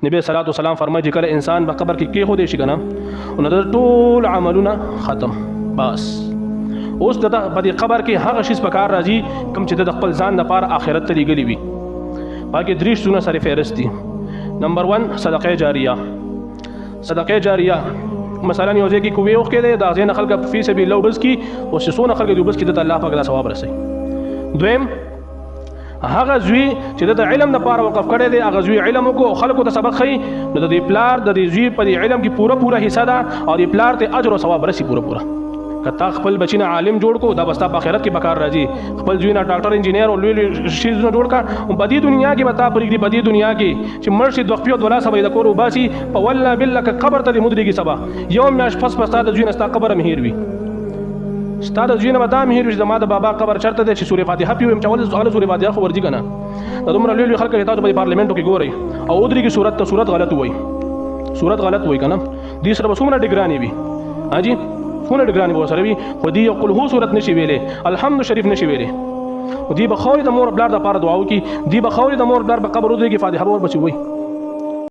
نبی صلی الله علیه وسلم فرمایي چې کله انسان په قبر کې خو دې شي کنه نو د ټول عملونه ختم بس. اوس د په دې قبر کې هغه شی په کار راځي کوم چې د خپل ځان لپاره آخرت ته لګلی وي. باقي درې شونه سره فهرست دي. نمبر 1 صدقه جاریه. صدقه جاریه مثلا یو ځای کې کوی وخت کې د ځین خلک په سبیل الله وبس کې او سونه خلک د وبس کې د الله پاک د ثواب رسي. دویم هغه زوی چې د علم لپاره وقف کړی دی هغه زوی علم کو خلکو ته سبق خي نو د پلار د زوی په علم کې پوره حصہ ده او د پلار ته اجر او ثواب رسي پوره. کته خپل بچینه عالم جوړ کو دا بستا په آخرت کې بکار راځي. خپل ځوینه ډاکټر انجینیر او لوی شیزونه جوړ کا او په دې دنیا کې متا پرېږدي په دې دنیا کې چې مرشد وقفي او ولا سبا د کور وباسي په والله بالله ک قبر ته مدريږي سبا یوم ناش پس د ځوینه ستا قبر مهیر وي ستا د ځوینه متا مهیر وي زما د بابا قبر چرته د سورې فاتحه پیوم چول سورې فاتحه خو ورځي کنه د دومره لوی خلک ته په پارلیمنت کې ګوري او ودرېږي صورت غلط وای صورت غلط وای کنه دې سره بسومره ډیګرانی وي هاجي څونه ډګرانی به سره وي خو دی یو قل هو صورت نشي ویلې الحمد شریف نشي ویلې او دی بخوري د مور بلار د پاره دعا وکي دی بخوري د مور بلار په قبر ودرېږي فاتحه ور بچي وي